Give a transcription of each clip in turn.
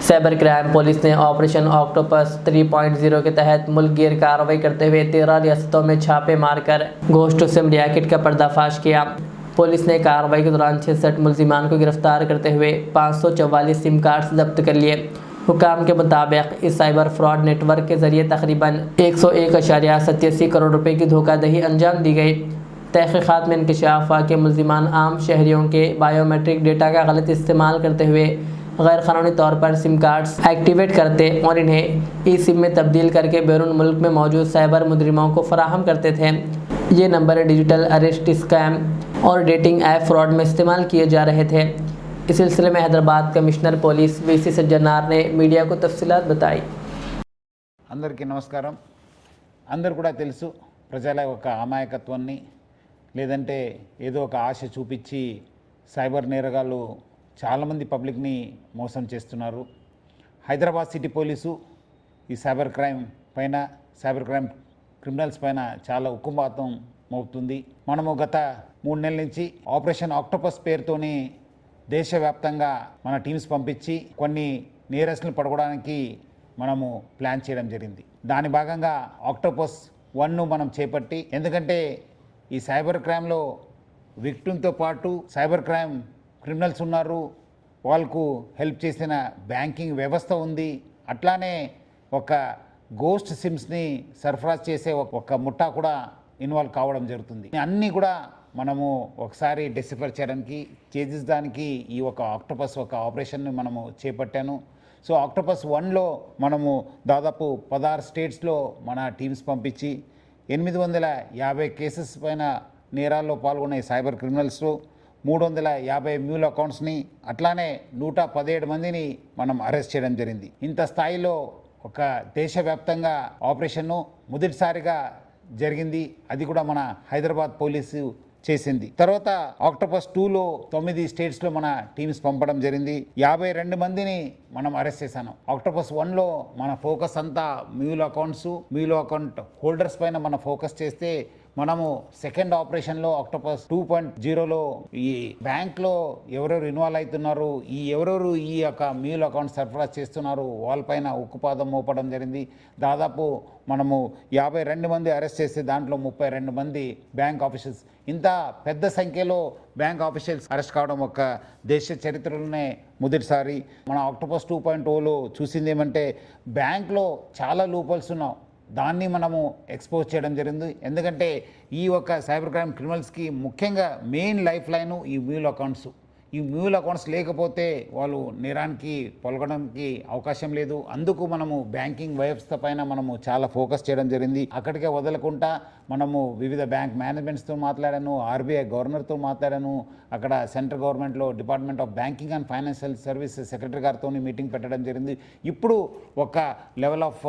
Cyber crime police ने operation octopus 3.0 के तहत मुल्क गिर कार्रवाई करते हुए 13 रियासतों में छापे मारकर घोस्ट सिम रैकेट का पर्दाफाश किया। पुलिस ने कार्रवाई के दौरान 66 मुलजिमान को गिरफ्तार करते हुए 544 सिम कार्ड्स जब्त कर लिए। हुकाम के मुताबिक इस साइबर फ्रॉड नेटवर्क के जरिए तकरीबन 101.87 करोड़ रुपए की धोखाधड़ी अंजाम दी गई। तहकीकात में इंकशाफ हुआ कि मुलजिमान आम शहरियों के बायोमेट्रिक डेटा का गलत इस्तेमाल करते हुए गैर कानूनी तौर पर सिम कार्ड्स एक्टिवेट करते और इन्हें ई सिम में तब्दील करके बैरून मुल्क में मौजूद साइबर मुजरिमों को फराहम करते थे। ये नंबर डिजिटल अरेस्ट स्कैम और डेटिंग ऐप फ्रॉड में इस्तेमाल किए जा रहे थे। इस सिलसिले में Hyderabad commissioner police VC Sajjanar ने मीडिया को तफसीलात बताई। అందరికీ నమస్కారం। అందరూ కూడా తెలుసు ప్రజల యొక్క అమాయకత్వాన్ని లేదంటే ఏదో ఒక ఆశ చూపించి సైబర్ నేరగాళ్ళు చాలామంది పబ్లిక్ని మోసం చేస్తున్నారు। హైదరాబాద్ సిటీ పోలీసు ఈ సైబర్ క్రైమ్ క్రిమినల్స్ పైన చాలా ఉక్కుపాతం మోపుతుంది। మనము గత 3 నెలల నుంచి ఆపరేషన్ ఆక్టోపస్ పేరుతోని దేశవ్యాప్తంగా మన టీమ్స్ పంపించి కొన్ని నేరస్తులను పట్టుకోవడానికి మనము ప్లాన్ చేయడం జరిగింది। దాని భాగంగా ఆక్టోపస్ 1ను మనం చేపట్టి, ఎందుకంటే ఈ సైబర్ క్రైమ్లో విక్టిమ్తో పాటు సైబర్ క్రైమ్ క్రిమినల్స్ ఉన్నారు, వాళ్ళకు హెల్ప్ చేసిన బ్యాంకింగ్ వ్యవస్థ ఉంది, అట్లానే ఒక గోస్ట్ సిమ్స్ని సరఫరా చేసే ఒక ముఠా కూడా ఇన్వాల్వ్ కావడం జరుగుతుంది। అన్నీ కూడా మనము ఒకసారి డిసిఫర్ చేయడానికి చేసేదానికి ఈ ఒక ఆక్టోపస్ ఒక ఆపరేషన్ని మనము చేపట్టాను। సో ఆక్టోపస్ 1లో మనము దాదాపు 16 స్టేట్స్లో మన టీమ్స్ పంపించి 850 కేసెస్ పైన నేరాల్లో పాల్గొనే సైబర్ క్రిమినల్స్లో 350 మ్యూల్ అకౌంట్స్ని అట్లానే 117 మందిని మనం అరెస్ట్ చేయడం జరిగింది। ఇంత స్థాయిలో ఒక దేశవ్యాప్తంగా ఆపరేషన్ను మొదటిసారిగా జరిగింది, అది కూడా మన హైదరాబాద్ పోలీసు చేసింది। తర్వాత ఆక్టోపస్ 2లో 9 స్టేట్స్లో మన టీమ్స్ పంపడం జరిగింది, 52 మందిని మనం అరెస్ట్ చేశాను। ఆక్టోపస్ 1లో మన ఫోకస్ అంతా మ్యూల్ అకౌంట్ హోల్డర్స్ పైన మన ఫోకస్ చేస్తే, మనము సెకండ్ ఆపరేషన్లో ఆక్టోపస్ 2.0లో ఈ బ్యాంక్లో ఎవరెవరు ఇన్వాల్వ్ అవుతున్నారు, ఎవరెవరు ఈ యొక్క మ్యూల్ అకౌంట్ సరఫరా చేస్తున్నారు వాళ్ళపైన ఉక్కుపాదం మోపడం జరిగింది। దాదాపు మనము 52 మంది అరెస్ట్ చేస్తే దాంట్లో 32 మంది బ్యాంక్ ఆఫీషియల్స్। ఇంత పెద్ద సంఖ్యలో బ్యాంక్ ఆఫీషియల్స్ అరెస్ట్ కావడం ఒక దేశ చరిత్రలోనే మొదటిసారి। మన ఆక్టోపస్ 2.0లో చూసింది ఏమంటే బ్యాంక్లో చాలా లూపల్స్ ఉన్నాం, దాన్ని మనము ఎక్స్పోజ్ చేయడం జరిగింది। ఎందుకంటే ఈ యొక్క సైబర్ క్రైమ్ క్రిమినల్స్కి ముఖ్యంగా మెయిన్ లైఫ్ లైను ఈ మ్యూల్ అకౌంట్స్। ఈ మ్యూల్ అకౌంట్స్ లేకపోతే వాళ్ళు నేరానికి పొలగడానికి అవకాశం లేదు। అందుకు మనము బ్యాంకింగ్ వ్యవస్థ పైన మనము చాలా ఫోకస్ చేయడం జరిగింది। అక్కడికే వదలకుండా మనము వివిధ బ్యాంక్ మేనేజ్మెంట్స్తో మాట్లాడాను, ఆర్బీఐ గవర్నర్తో మాట్లాడాను, అక్కడ సెంట్రల్ గవర్నమెంట్లో department of banking and financial services secretary గారితో మీటింగ్ పెట్టడం జరిగింది। ఇప్పుడు ఒక లెవెల్ ఆఫ్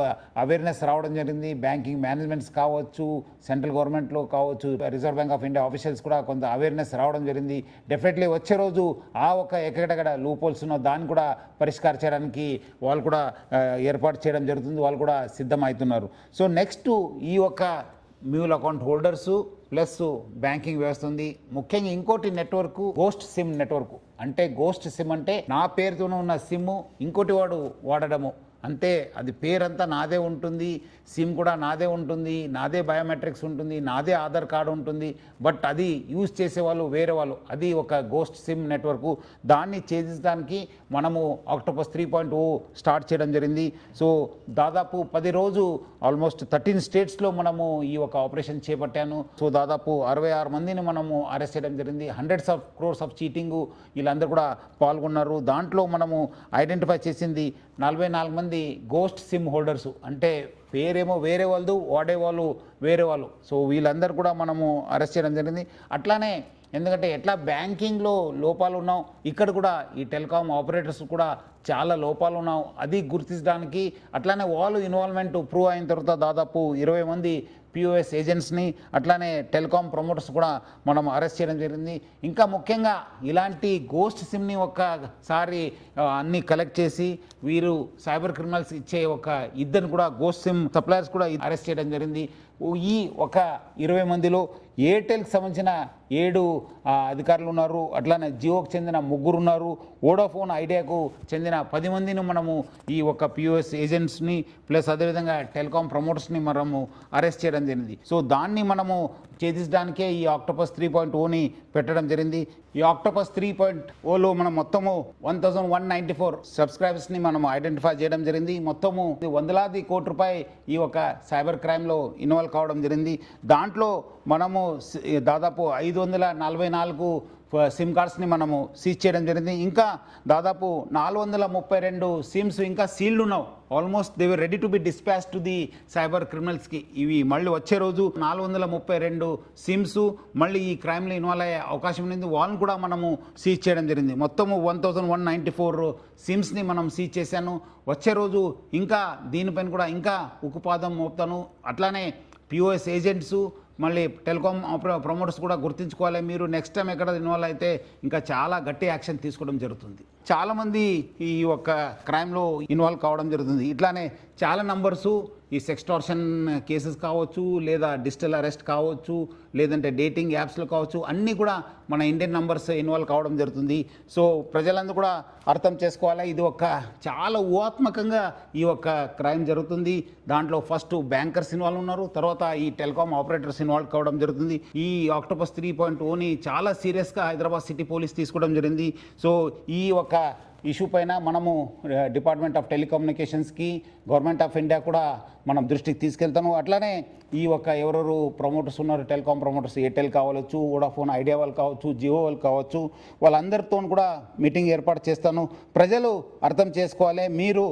అవేర్నెస్ రావడం జరిగింది। బ్యాంకింగ్ మేనేజ్మెంట్స్ కావచ్చు, సెంట్రల్ గవర్నమెంట్లో కావచ్చు, reserve bank of India officials కూడా కొంత అవేర్నెస్ రావడం జరిగింది। డెఫినెట్లీ వచ్చే రోజు ఆ ఒక ఎక్కడెక్కడ లూపోల్స్ ఉన్న దాన్ని కూడా పరిష్కరించడానికి వాళ్ళు కూడా ఏర్పాటు చేయడం జరుగుతుంది, వాళ్ళు కూడా సిద్ధమవుతున్నారు। సో నెక్స్ట్ ఈ యొక్క mule account holders plus banking వ్యవస్థ ఉంది। ముఖ్యంగా ఇంకోటి నెట్వర్క్ గోస్ట్ సిమ్ నెట్వర్క్, అంటే గోస్ట్ సిమ్ అంటే నా పేరుతోనే ఉన్న సిమ్ ఇంకోటి వాడు వాడడము, అంతే అది పేరంతా నాదే ఉంటుంది, సిమ్ కూడా నాదే ఉంటుంది, నాదే బయోమెట్రిక్స్ ఉంటుంది, నాదే ఆధార్ కార్డు ఉంటుంది, బట్ అది యూజ్ చేసేవాళ్ళు వేరే వాళ్ళు, అది ఒక గోస్ట్ సిమ్ నెట్వర్క్। దాన్ని ఛేదించడానికి మనము ఆక్టోపస్ 3.0 స్టార్ట్ చేయడం జరిగింది। సో దాదాపు 10 రోజు ఆల్మోస్ట్ 13 స్టేట్స్లో మనము ఈ ఒక ఆపరేషన్ చేపట్టాను। సో దాదాపు 66 మందిని మనము అరెస్ట్ చేయడం జరిగింది। Hundreds of crores of cheating వీళ్ళందరూ కూడా పాల్గొన్నారు। దాంట్లో మనము ఐడెంటిఫై చేసింది 44 మంది గోస్ట్ సిమ్ హోల్డర్స్, అంటే పేరేమో వేరే వాళ్ళు, వాడేవాళ్ళు వేరే వాళ్ళు। సో వీళ్ళందరూ కూడా మనము అరెస్ట్ చేయడం జరిగింది। అట్లానే ఎందుకంటే ఎట్లా బ్యాంకింగ్లో లోపాలు ఉన్నాం, ఇక్కడ కూడా ఈ టెలికాం ఆపరేటర్స్ కూడా చాలా లోపాలు ఉన్నాం, అది గుర్తించడానికి అట్లానే వాళ్ళు ఇన్వాల్వ్మెంట్ ప్రూవ్ అయిన తర్వాత దాదాపు 20 మంది పిఓఎస్ ఏజెంట్స్ని అట్లానే టెలికాం ప్రమోటర్స్ కూడా మనం అరెస్ట్ చేయడం జరిగింది। ఇంకా ముఖ్యంగా ఇలాంటి గోస్ట్ సిమ్ని ఒక్కసారి అన్ని కలెక్ట్ చేసి వీరు సైబర్ క్రిమినల్స్ ఇచ్చే ఒక ఇద్దరు కూడా గోస్ట్ సిమ్ సప్లయర్స్ కూడా అరెస్ట్ చేయడం జరిగింది। ఈ ఒక 20 మందిలో ఎయిర్టెల్కి సంబంధించిన 7 అధికారులు ఉన్నారు, అట్లానే జియోకి చెందిన 3 ఉన్నారు, వోడాఫోన్ ఐడియాకు చెందిన 10 మందిని మనము ఈ ఒక పిఓఎస్ ఏజెంట్స్ని ప్లస్ అదేవిధంగా టెలికాం ప్రమోటర్స్ని మనము అరెస్ట్ చేయడం జరిగింది. సో దాన్ని మనము ఛేదించడానికే ఈ ఆక్టోపస్ 3.0ని పెట్టడం జరిగింది. ఈ ఆక్టోపస్ 3.0లో మనం మొత్తము 1194 సబ్స్క్రైబర్స్ని మనం ఐడెంటిఫై చేయడం జరిగింది. మొత్తము వందలాది కోట్ల రూపాయలు ఈ ఒక సైబర్ క్రైమ్లో ఇన్వాల్వ్ కావడం జరిగింది. దాంట్లో మనము దాదాపు 544 సిమ్ కార్డ్స్ని మనము సీజ్ చేయడం జరిగింది. ఇంకా దాదాపు 432 సిమ్స్ ఇంకా సీల్డ్ ఉన్నావు. Almost they were ready to be dispatch to the cyber క్రిమినల్స్కి. ఇవి మళ్ళీ వచ్చే రోజు 432 సిమ్స్ మళ్ళీ ఈ క్రైమ్లో ఇన్వాల్వ్ అయ్యే అవకాశం ఉంది. వాళ్ళని కూడా మనము సీజ్ చేయడం జరిగింది. మొత్తము 1194 సిమ్స్ని మనం సీజ్ చేశాను. వచ్చే రోజు ఇంకా దీనిపైన కూడా ఇంకా ఉక్కుపాదం మోపుతాను. అట్లానే పిఓఎస్ ఏజెంట్స్ మళ్ళీ టెలికాం ప్రమోటర్స్ కూడా గుర్తుంచుకోవాలి. మీరు నెక్స్ట్ టైం ఎక్కడ ఇన్వాల్వ్ అయితే ఇంకా చాలా గట్టి యాక్షన్ తీసుకోవడం జరుగుతుంది. చాలామంది ఈ యొక్క క్రైమ్లో ఇన్వాల్వ్ కావడం జరుగుతుంది. ఇట్లానే చాలా నంబర్సు ఈ సెక్స్టార్షన్ కేసెస్ కావచ్చు, లేదా డిజిటల్ అరెస్ట్ కావచ్చు, లేదంటే డేటింగ్ యాప్స్లో కావచ్చు, అన్నీ కూడా మన ఇండియన్ నంబర్స్ ఇన్వాల్వ్ కావడం జరుగుతుంది. సో ప్రజలందరూ కూడా అర్థం చేసుకోవాలి, ఇది ఒక చాలా ఊహాత్మకంగా ఈ యొక్క క్రైమ్ జరుగుతుంది. దాంట్లో ఫస్ట్ బ్యాంకర్స్ ఇన్వాల్వ్ ఉన్నారు, తర్వాత ఈ టెలికాం ఆపరేటర్స్ ఇన్వాల్వ్ కావడం జరుగుతుంది. ఈ ఆక్టోపస్ 3.0ని చాలా సీరియస్గా హైదరాబాద్ సిటీ పోలీస్ తీసుకోవడం జరిగింది. సో ఈ ఒక ఇష్యూ పైన మనము డిపార్ట్మెంట్ ఆఫ్ టెలికమ్యూనికేషన్స్కి, గవర్నమెంట్ ఆఫ్ ఇండియా కూడా మనం దృష్టికి తీసుకెళ్తాను. అట్లానే ఈ ఒక ఎవరెవరు ప్రమోటర్స్ ఉన్నారు, టెలికాం ప్రమోటర్స్, ఎయిర్టెల్ కావచ్చు, వోడాఫోన్ ఐడియా వాళ్ళు కావచ్చు, జియో వాళ్ళు కావచ్చు, వాళ్ళందరితో కూడా మీటింగ్ ఏర్పాటు చేస్తాను. ప్రజలు అర్థం చేసుకోవాలి, మీరు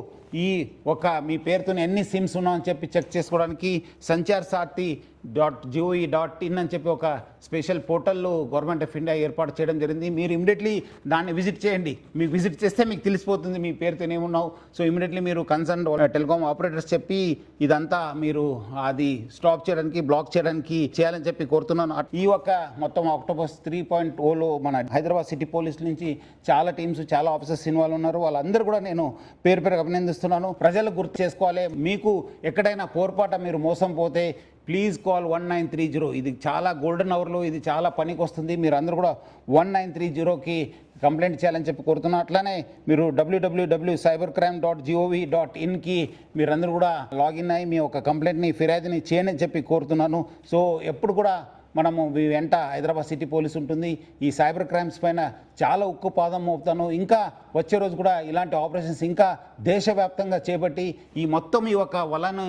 ఈ ఒక మీ పేరుతో ఎన్ని సిమ్స్ ఉన్నాయని చెప్పి చెక్ చేసుకోవడానికి sancharsati.gov.in అని చెప్పి ఒక special portal government of India ఏర్పాటు చేయడం జరిగింది. మీరు ఇమీడియట్లీ దాన్ని విజిట్ చేయండి. మీకు విజిట్ చేస్తే మీకు తెలిసిపోతుంది మీ పేరుతో ఏమున్నావు. సో ఇమీడియట్లీ మీరు కన్సర్న్ టెలికాం ఆపరేటర్స్ చెప్పి ఇదంతా మీరు అది స్టాప్ చేయడానికి, బ్లాక్ చేయడానికి చేయాలని చెప్పి కోరుతున్నాను. ఈ ఒక మొత్తం ఆక్టోపస్ 3.0లో మన హైదరాబాద్ సిటీ పోలీస్ నుంచి చాలా టీమ్స్, చాలా ఆఫీసర్స్ ఇన్వాల్వ్ ఉన్నారు. వాళ్ళందరూ కూడా నేను పేరు పేరు అభినందిస్తున్నాను. ప్రజలు గుర్తు చేసుకోవాలి, మీకు ఎక్కడైనా పొరపాట మీరు మోసం పోతే ప్లీజ్ కాల్ 1930. ఇది చాలా గోల్డెన్ అవర్లో ఇది చాలా పనికి వస్తుంది. మీరు అందరూ కూడా 1930కి కంప్లైంట్ చేయాలని చెప్పి కోరుతున్నాను. అట్లానే మీరు www.cybercrime.gov.inకి మీరందరూ కూడా లాగిన్ అయ్యి మీ ఒక కంప్లైంట్ని, ఫిర్యాదుని చేయండి అని చెప్పి కోరుతున్నాను. సో ఎప్పుడు కూడా మనము వెంట హైదరాబాద్ సిటీ పోలీస్ ఉంటుంది. ఈ సైబర్ క్రైమ్స్ పైన చాలా ఉక్కు పాదం మోపుతాను. ఇంకా వచ్చే రోజు కూడా ఇలాంటి ఆపరేషన్స్ ఇంకా దేశవ్యాప్తంగా చేపట్టి ఈ మొత్తం ఈ ఒక వలను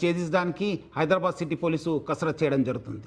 ఛేదించడానికి హైదరాబాద్ సిటీ పోలీసు కసరత్తు చేయడం జరుగుతుంది.